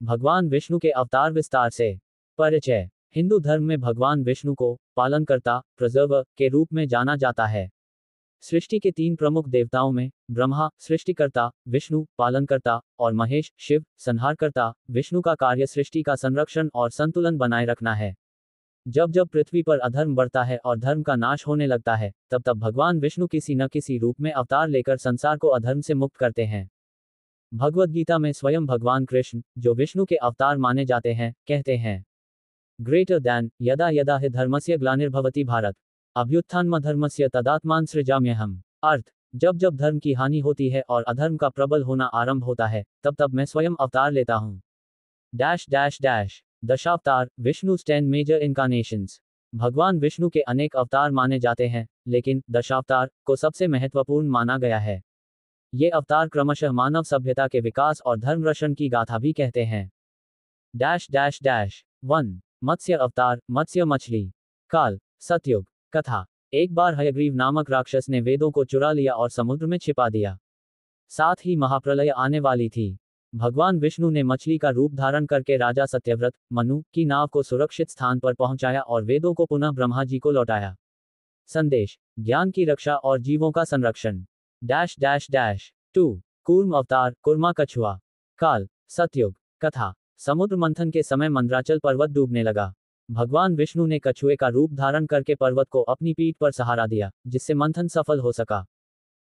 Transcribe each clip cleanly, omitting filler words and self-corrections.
भगवान विष्णु के अवतार विस्तार से परिचय। हिंदू धर्म में भगवान विष्णु को पालनकर्ता, प्रिजर्वर के रूप में जाना जाता है। सृष्टि के 3 प्रमुख देवताओं में ब्रह्मा सृष्टिकर्ता, विष्णु पालनकर्ता और महेश शिव संहारकर्ता। विष्णु का कार्य सृष्टि का संरक्षण और संतुलन बनाए रखना है। जब जब पृथ्वी पर अधर्म बढ़ता है और धर्म का नाश होने लगता है, तब तब भगवान विष्णु किसी न किसी रूप में अवतार लेकर संसार को अधर्म से मुक्त करते हैं। भगवद गीता में स्वयं भगवान कृष्ण, जो विष्णु के अवतार माने जाते हैं, कहते हैं, ग्रेटर दैन यदा यदा हि धर्मस्य ग्लानिर्भवति भारत अभ्युत्थानमधर्मस्य तदात्मान सृजाम्यहम्। अर्थ, जब जब धर्म की हानि होती है और अधर्म का प्रबल होना आरंभ होता है, तब तब मैं स्वयं अवतार लेता हूँ। डैश डैश डैश दशावतार विष्णु's 10 मेजर इनकारनेशंस। भगवान विष्णु के अनेक अवतार माने जाते हैं, लेकिन दशावतार को सबसे महत्वपूर्ण माना गया है। ये अवतार क्रमशः मानव सभ्यता के विकास और धर्म रक्षण की गाथा भी कहते हैं। डैश डैश डैश 1 मत्स्य अवतार, मत्स्य मछली। काल सतयुग। कथा। एक बार हयग्रीव नामक राक्षस ने वेदों को चुरा लिया और समुद्र में छिपा दिया। साथ ही महाप्रलय आने वाली थी। भगवान विष्णु ने मछली का रूप धारण करके राजा सत्यव्रत मनु की नाव को सुरक्षित स्थान पर पहुंचाया और वेदों को पुनः ब्रह्मा जी को लौटाया। संदेश, ज्ञान की रक्षा और जीवों का संरक्षण। डैश डैश डैश 2 कूर्म अवतार, कुर्मा कछुआ। काल सतयुग। कथा। समुद्र मंथन के समय मंदराचल पर्वत डूबने लगा। भगवान विष्णु ने कछुए का रूप धारण करके पर्वत को अपनी पीठ पर सहारा दिया, जिससे मंथन सफल हो सका।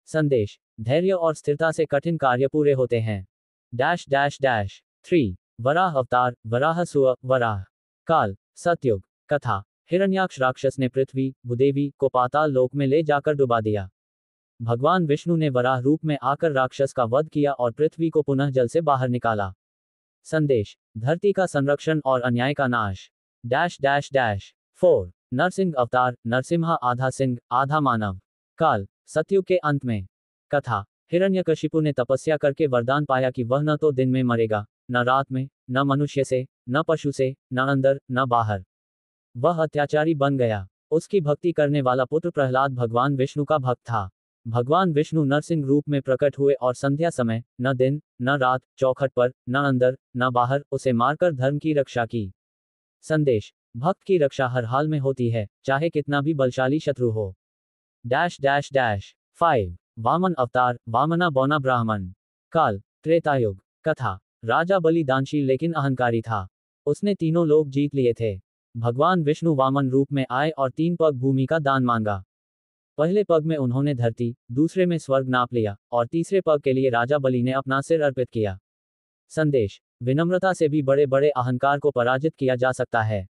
संदेश, धैर्य और स्थिरता से कठिन कार्य पूरे होते हैं। डैश डैश डैश 3 वराह अवतार, वराह सुअ वराह। काल सतयुग। कथा। हिरण्याक्ष राक्षस ने पृथ्वी भूदेवी को पाताल लोक में ले जाकर डुबा दिया। भगवान विष्णु ने वराह रूप में आकर राक्षस का वध किया और पृथ्वी को पुनः जल से बाहर निकाला। संदेश, धरती का संरक्षण और अन्याय का नाश। डैश डैश डैश 4 नरसिंह अवतार, नरसिम्हा आधा सिंह आधा मानव। काल सतयुग के अंत में। कथा। हिरण्यकशिपु ने तपस्या करके वरदान पाया कि वह न तो दिन में मरेगा, न रात में, न मनुष्य से, न पशु से, न अंदर, न बाहर। वह अत्याचारी बन गया। उसकी भक्ति करने वाला पुत्र प्रहलाद भगवान विष्णु का भक्त था। भगवान विष्णु नरसिंह रूप में प्रकट हुए और संध्या समय, न दिन न रात, चौखट पर, न अंदर न बाहर, उसे मारकर धर्म की रक्षा की। संदेश, भक्त की रक्षा हर हाल में होती है, चाहे कितना भी बलशाली शत्रु हो। डैश डैश डैश 5 वामन अवतार, वामना बौना ब्राह्मण। काल त्रेतायुग। कथा। राजा बलि दानशील लेकिन अहंकारी था। उसने तीनों लोक जीत लिए थे। भगवान विष्णु वामन रूप में आए और 3 पग भूमि का दान मांगा। पहले पग में उन्होंने धरती, दूसरे में स्वर्ग नाप लिया और तीसरे पग के लिए राजा बलि ने अपना सिर अर्पित किया। संदेश, विनम्रता से भी बड़े बड़े अहंकार को पराजित किया जा सकता है।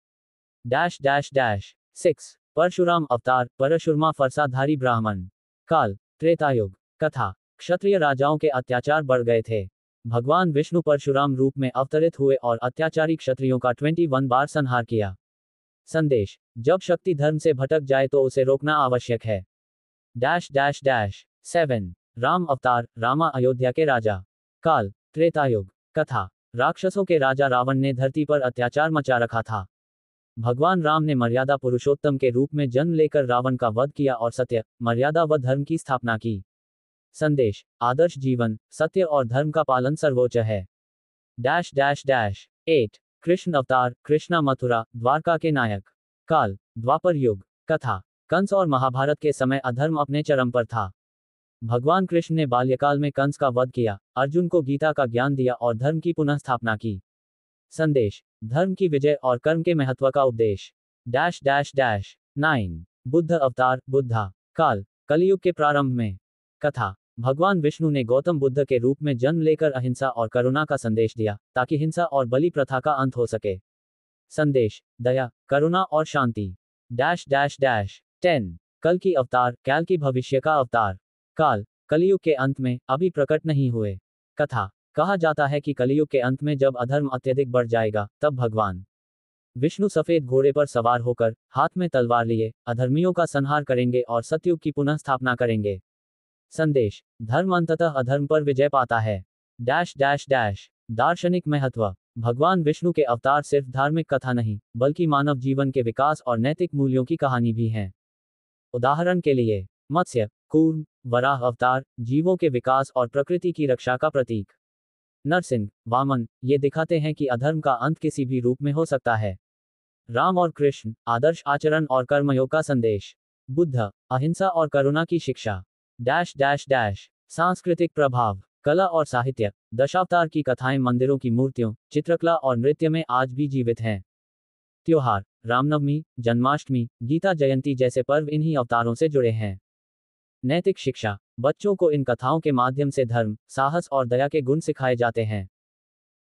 डैश डैश डैश 6 परशुराम अवतार, परशुरमा फरसाधारी ब्राह्मण। काल त्रेतायुग। कथा। क्षत्रिय राजाओं के अत्याचार बढ़ गए थे। भगवान विष्णु परशुराम रूप में अवतरित हुए और अत्याचारी क्षत्रियों का 21 बार संहार किया। संदेश, जब शक्ति धर्म से भटक जाए तो उसे रोकना आवश्यक है। डैश डैश डैश 7 राम अवतार, रामा अयोध्या के राजा। काल त्रेतायुग। कथा। राक्षसों के राजा रावण ने धरती पर अत्याचार मचा रखा था। भगवान राम ने मर्यादा पुरुषोत्तम के रूप में जन्म लेकर रावण का वध किया और सत्य, मर्यादा व धर्म की स्थापना की। संदेश, आदर्श जीवन, सत्य और धर्म का पालन सर्वोच्च है। डैश डैश डैश 8 कृष्ण अवतार, कृष्णा मथुरा द्वारका के नायक। काल द्वापर युग। कथा। कंस और महाभारत के समय अधर्म अपने चरम पर था। भगवान कृष्ण ने बाल्यकाल में कंस का वध किया, अर्जुन को गीता का ज्ञान दिया और धर्म की पुनः स्थापना की। संदेश, धर्म की विजय और कर्म के महत्व का उपदेश। डैश डैश डैश 9 बुद्ध अवतार, बुद्धा। काल कलियुग के प्रारंभ में। कथा। भगवान विष्णु ने गौतम बुद्ध के रूप में जन्म लेकर अहिंसा और करुणा का संदेश दिया, ताकि हिंसा और बलि प्रथा का अंत हो सके। संदेश, दया, करुणा और शांति। डैश डैश डैश 10 कल की अवतार, कैल की भविष्य का अवतार। काल कलियुग के अंत में, अभी प्रकट नहीं हुए। कथा। कहा जाता है कि कलियुग के अंत में जब अधर्म अत्यधिक बढ़ जाएगा, तब भगवान विष्णु सफेद घोड़े पर सवार होकर, हाथ में तलवार लिए, अधर्मियों का संहार करेंगे और सतयुग की पुनः स्थापना करेंगे। संदेश, धर्म अंततः अधर्म पर विजय पाता है। डैश डैश डैश दार्शनिक महत्व। भगवान विष्णु के अवतार सिर्फ धार्मिक कथा नहीं, बल्कि मानव जीवन के विकास और नैतिक मूल्यों की कहानी भी हैं। उदाहरण के लिए, मत्स्य, कूर्म, वराह अवतार, जीवों के विकास और प्रकृति की रक्षा का प्रतीक। नरसिंह, वामन, ये दिखाते हैं कि अधर्म का अंत किसी भी रूप में हो सकता है। राम और कृष्ण, आदर्श आचरण और कर्मयोग का संदेश। बुद्ध, अहिंसा और करुणा की शिक्षा। Dash dash dash. सांस्कृतिक प्रभाव, कला और साहित्य, दशावतार की कथाएं मंदिरों की मूर्तियों, चित्रकला और नृत्य में आज भी जीवित हैं। त्योहार, रामनवमी, जन्माष्टमी, गीता जयंती जैसे पर्व इन्हीं अवतारों से जुड़े हैं। नैतिक शिक्षा, बच्चों को इन कथाओं के माध्यम से धर्म, साहस और दया के गुण सिखाए जाते हैं।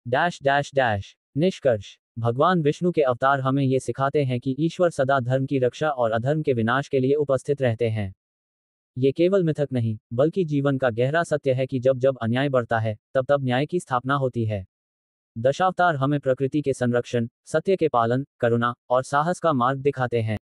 Dash dash dash. निष्कर्ष, भगवान विष्णु के अवतार हमें ये सिखाते हैं कि ईश्वर सदा धर्म की रक्षा और अधर्म के विनाश के लिए उपस्थित रहते हैं। ये केवल मिथक नहीं, बल्कि जीवन का गहरा सत्य है कि जब जब अन्याय बढ़ता है, तब तब न्याय की स्थापना होती है। दशावतार हमें प्रकृति के संरक्षण, सत्य के पालन, करुणा और साहस का मार्ग दिखाते हैं।